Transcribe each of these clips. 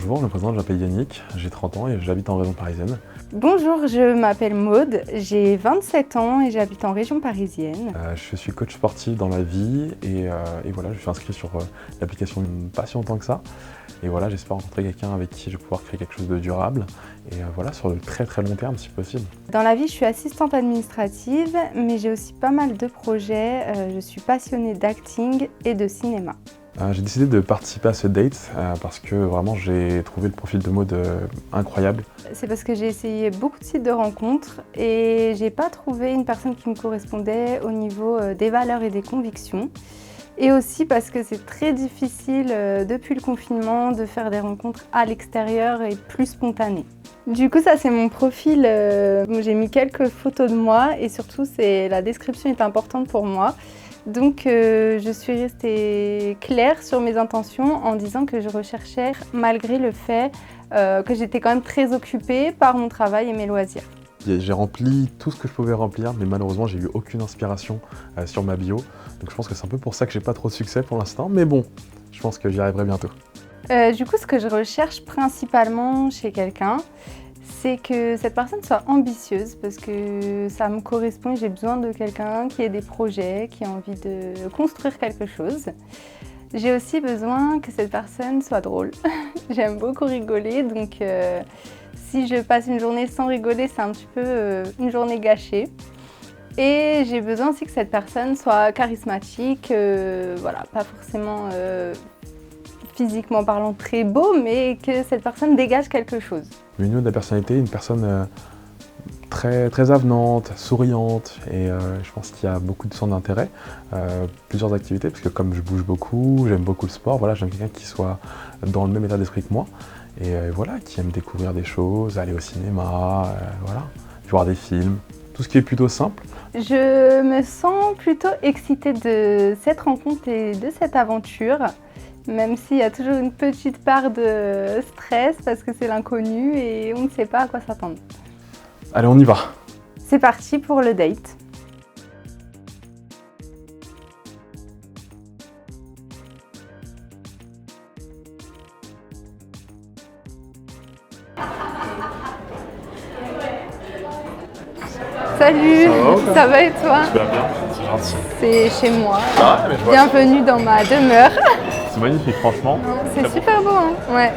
Bonjour, je me présente, je m'appelle Yannick, j'ai 30 ans et j'habite en région parisienne. Bonjour, je m'appelle Maude, j'ai 27 ans et j'habite en région parisienne. Je suis coach sportif dans la vie et voilà, je suis inscrit sur l'application pas si longtemps que ça. Et voilà, j'espère rencontrer quelqu'un avec qui je vais pouvoir créer quelque chose de durable et voilà, sur le très très long terme si possible. Dans la vie, je suis assistante administrative, mais j'ai aussi pas mal de projets. Je suis passionnée d'acting et de cinéma. J'ai décidé de participer à ce date parce que vraiment j'ai trouvé le profil de Maude incroyable. C'est parce que j'ai essayé beaucoup de sites de rencontres et j'ai pas trouvé une personne qui me correspondait au niveau des valeurs et des convictions. Et aussi parce que c'est très difficile depuis le confinement de faire des rencontres à l'extérieur et plus spontanées. Du coup, ça c'est mon profil. J'ai mis quelques photos de moi et surtout la description est importante pour moi. Donc je suis restée claire sur mes intentions en disant que je recherchais malgré le fait que j'étais quand même très occupée par mon travail et mes loisirs. J'ai rempli tout ce que je pouvais remplir, mais malheureusement j'ai eu aucune inspiration sur ma bio. Donc je pense que c'est un peu pour ça que j'ai pas trop de succès pour l'instant, mais bon, je pense que j'y arriverai bientôt. Du coup, ce que je recherche principalement chez quelqu'un, c'est que cette personne soit ambitieuse parce que ça me correspond. J'ai besoin de quelqu'un qui ait des projets, qui a envie de construire quelque chose. J'ai aussi besoin que cette personne soit drôle. J'aime beaucoup rigoler, donc si je passe une journée sans rigoler, c'est un petit peu une journée gâchée. Et j'ai besoin aussi que cette personne soit charismatique, voilà, pas forcément physiquement parlant très beau, mais que cette personne dégage quelque chose. Au niveau de la personnalité, une personne très avenante, souriante et je pense qu'il y a beaucoup de centres d'intérêt, plusieurs activités parce que comme je bouge beaucoup, j'aime beaucoup le sport, voilà, j'aime quelqu'un qui soit dans le même état d'esprit que moi et voilà, qui aime découvrir des choses, aller au cinéma, voilà, voir des films, tout ce qui est plutôt simple. Je me sens plutôt excitée de cette rencontre et de cette aventure, même s'il y a toujours une petite part de stress parce que c'est l'inconnu et on ne sait pas à quoi s'attendre. Allez, on y va. C'est parti pour le date. Salut, ça va et toi? Super bien, c'est gentil. C'est chez moi. Mais je vois. Bienvenue dans ma demeure. C'est magnifique, franchement. C'est super beau, hein? Ouais.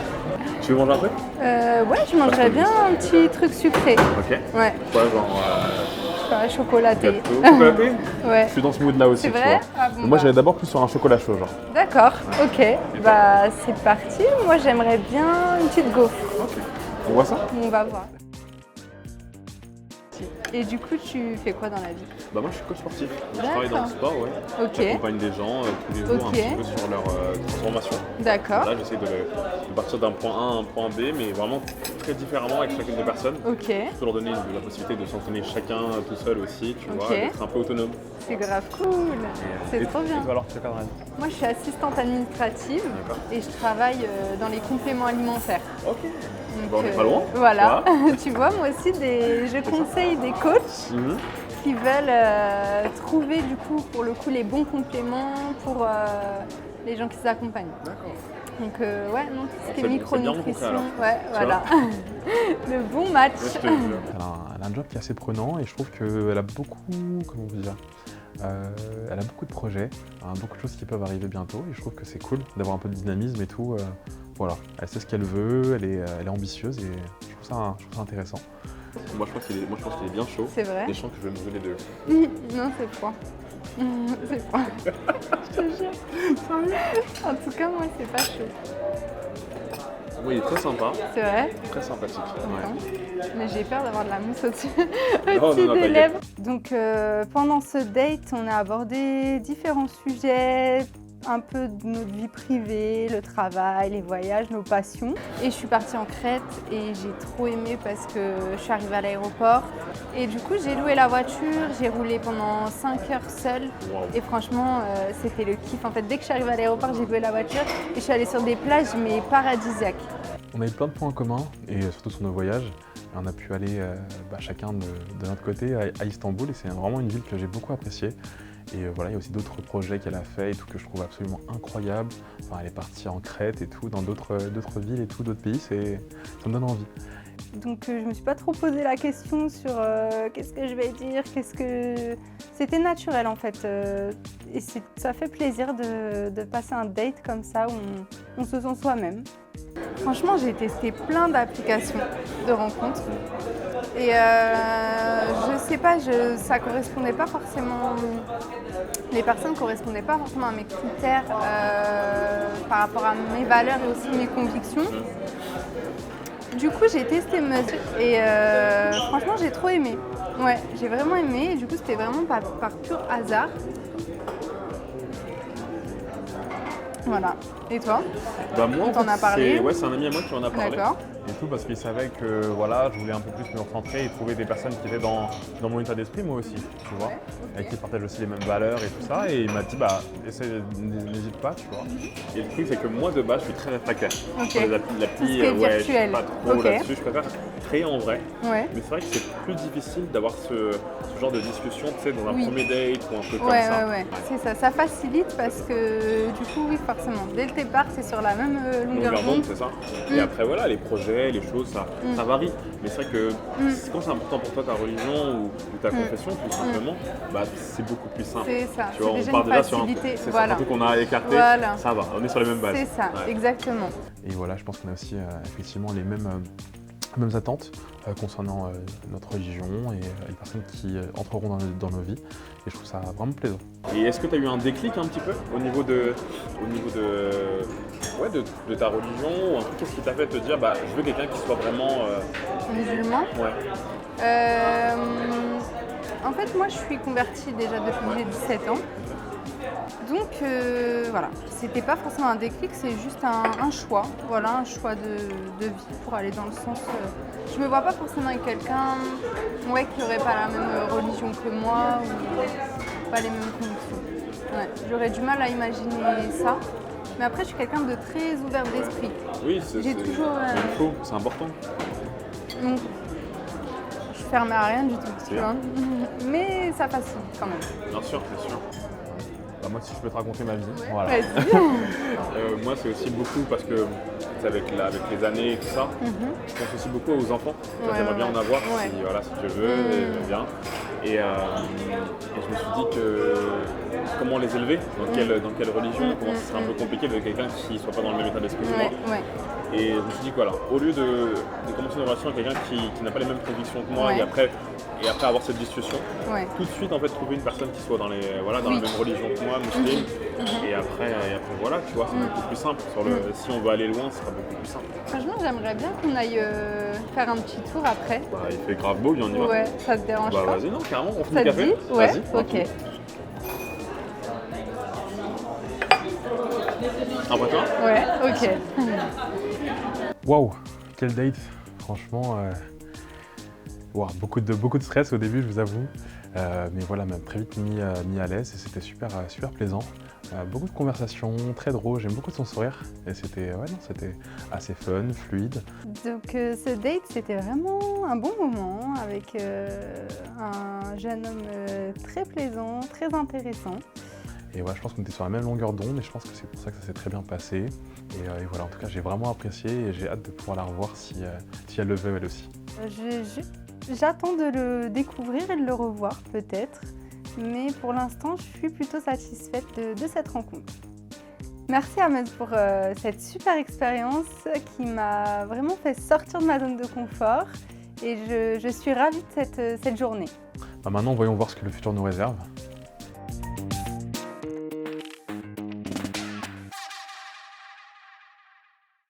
Tu veux manger un truc? Ouais, je mangerais bien un petit truc sucré. Ok. Ouais, Quoi, genre pas chocolaté. gâteau, chocolaté? Ouais. Je suis dans ce mood là aussi, C'est tu vrai? vois. Ah bon, Moi bah. j'allais d'abord plus sur un chocolat chaud, genre. D'accord, ok. Bah c'est parti. Moi j'aimerais bien une petite gaufre. On voit ça? On va voir. Et du coup, tu fais quoi dans la vie? Bah moi je suis coach sportif. Je D'accord. travaille dans le sport, ouais. Ok, J'accompagne des gens tous les jours un Ok. petit peu sur leur transformation. d'accord. Là j'essaie de partir d'un point A à un point B, mais vraiment très différemment avec chacune des personnes. Ok, Je peux leur donner la possibilité de s'entraîner chacun tout seul aussi, tu vois, Ok. d'être un peu autonome. c'est grave cool. C'est trop bien. Et toi alors, tu fais quoi dans la vie? Moi je suis assistante administrative D'accord. et je travaille dans les compléments alimentaires. Ok. Donc, Bon, on n'est pas loin. Voilà, tu vois, moi aussi je conseille des coachs Mhm. qui veulent trouver du coup pour le coup les bons compléments pour les gens qui s'accompagnent. D'accord. Donc ouais, non, tout ce qui est C'est bien rencontré, micronutrition, alors. ouais, Tu voilà. Le bon match. Ouais, je te jure. Elle a un job qui est assez prenant et je trouve qu'elle a beaucoup, comment vous dire, elle a beaucoup de projets, beaucoup de choses qui peuvent arriver bientôt et je trouve que c'est cool d'avoir un peu de dynamisme et tout. Voilà, elle sait ce qu'elle veut, elle est ambitieuse et je trouve ça intéressant. Moi je pense qu'il est bien chaud. C'est vrai? Je sens que je vais me brûler de... Non, c'est froid. C'est froid. Je te jure. En tout cas, moi, c'est pas chaud. Oui, il est très sympa, C'est vrai? très sympathique. Ouais. Mais j'ai peur d'avoir de la mousse au-dessus Non, au-dessus non, des t'inquiète. lèvres. Donc pendant ce date, on a abordé différents sujets, un peu de notre vie privée, le travail, les voyages, nos passions. Et je suis partie en Crète et j'ai trop aimé parce que je suis arrivée à l'aéroport. Et du coup, j'ai loué la voiture, j'ai roulé pendant 5 heures seule. Wow. Et franchement, c'était le kiff. En fait, dès que je suis arrivée à l'aéroport, j'ai loué la voiture et je suis allée sur des plages, mais paradisiaques. On a eu plein de points en commun et surtout sur nos voyages. On a pu aller chacun de notre côté à Istanbul et c'est vraiment une ville que j'ai beaucoup appréciée. Et voilà, il y a aussi d'autres projets qu'elle a fait et tout que je trouve absolument incroyables. Enfin, elle est partie en Crète et tout, dans d'autres villes et tout, d'autres pays, ça me donne envie. Donc je me suis pas trop posé la question sur qu'est-ce que je vais dire, C'était naturel en fait. Et ça fait plaisir de passer un date comme ça où on se sent soi-même. Franchement, j'ai testé plein d'applications de rencontres. Et je sais pas, ça correspondait pas forcément. Les personnes correspondaient pas forcément à mes critères par rapport à mes valeurs et aussi mes convictions. Du coup, j'ai testé Muzz et franchement, j'ai trop aimé. Ouais, j'ai vraiment aimé et du coup, c'était vraiment par pur hasard. Voilà. Et toi? Bah moi, on t'en a parlé? c'est un ami à moi qui m'en a parlé. D'accord. Et tout parce qu'il savait que voilà, je voulais un peu plus me recentrer et trouver des personnes qui étaient dans mon état d'esprit, moi aussi, tu vois, avec qui partagent aussi les mêmes valeurs et tout ça. Et il m'a dit, bah, n'hésite pas, tu vois. Et le truc, c'est que moi, de base, je suis très réfractaire. Ok. Sur les Tout ce applis, qui est ouais, je virtuel. suis pas trop Ok. là-dessus. Je préfère créer en vrai. Ouais. Mais c'est vrai que c'est plus difficile d'avoir ce genre de discussion, tu sais, dans un Oui. premier date ou un truc comme Ouais, ça. ouais. C'est ça. Ça facilite parce que du coup, oui, forcément, dès le départ, c'est sur la même longueur Longueur d'onde. d'onde, c'est ça. Et après, voilà, les projets, les choses, ça varie. Mais c'est vrai que quand c'est important pour toi, ta religion ou ta confession, tout simplement, bah, c'est beaucoup plus simple. C'est ça. Tu vois, C'est on déjà part une déjà sur un facilité. c'est ça, Voilà. un truc qu'on a écarté, Voilà. ça va, on est sur les mêmes bases. C'est ça, Ouais. exactement. Et voilà, je pense qu'on a aussi effectivement les mêmes attentes concernant notre religion et les personnes qui entreront dans nos vies. Et je trouve ça vraiment plaisant. Et est-ce que tu as eu un déclic un petit peu au niveau de ta religion ou un truc, qu'est-ce qui t'a fait te dire, bah, je veux quelqu'un qui soit vraiment... Musulman. Ouais. En fait, moi, je suis convertie déjà depuis que j'ai 17 ans. Donc, voilà, c'était pas forcément un déclic, c'est juste un choix. Voilà, un choix de vie pour aller dans le sens... je me vois pas forcément avec quelqu'un qui n'aurait pas la même religion que moi ou pas les mêmes convictions. Ouais, j'aurais du mal à imaginer ça. Mais après, je suis quelqu'un de très ouvert d'esprit. Oui, J'ai toujours... il faut, c'est important. Donc, je ferme à rien du tout, tu bien. vois. Mais ça facilite quand même. Bien sûr, bien sûr. Bah, moi, si je peux te raconter ma vie, voilà. Vas-y. Moi, c'est aussi beaucoup parce que c'est avec les années et tout ça, je pense aussi beaucoup aux enfants. Ouais, J'aimerais bien ouais. en avoir Ouais. si Dieu veut, j'aime bien. Et je me suis dit que comment les élever, dans quelle religion, comment ce serait un peu compliqué de quelqu'un qui ne soit pas dans le même état d'esprit que moi. Ouais. Et je me suis dit que voilà, au lieu de commencer une relation avec quelqu'un qui n'a pas les mêmes convictions que moi Ouais. et après avoir cette discussion, Ouais. tout de suite en fait trouver une personne qui soit dans Oui. la même religion que moi, musulmane. Et après voilà, tu vois, c'est beaucoup plus simple. Si on veut aller loin, ce sera beaucoup plus simple. Franchement, j'aimerais bien qu'on aille faire un petit tour après. Bah, il fait grave beau, viens, on y va. Ouais, ça te dérange Bah pas? vas-y, non, carrément, on finit Ça le te café. dit? Ouais, Vas-y, ok. Après toi? Ouais, ok. Waouh, quel date! Franchement, beaucoup de stress au début, je vous avoue. Mais voilà, m'a très vite mis à l'aise et c'était super plaisant. Beaucoup de conversations, très drôle, j'aime beaucoup son sourire. Et c'était assez fun, fluide. Donc ce date, c'était vraiment un bon moment avec un jeune homme très plaisant, très intéressant. Et voilà, je pense qu'on était sur la même longueur d'onde et je pense que c'est pour ça que ça s'est très bien passé. Et voilà, en tout cas, j'ai vraiment apprécié et j'ai hâte de pouvoir la revoir si elle le veut elle aussi. J'attends de le découvrir et de le revoir peut-être, mais pour l'instant je suis plutôt satisfaite de cette rencontre. Merci Ahmed pour cette super expérience qui m'a vraiment fait sortir de ma zone de confort et je suis ravie de cette journée. Maintenant, voyons voir ce que le futur nous réserve.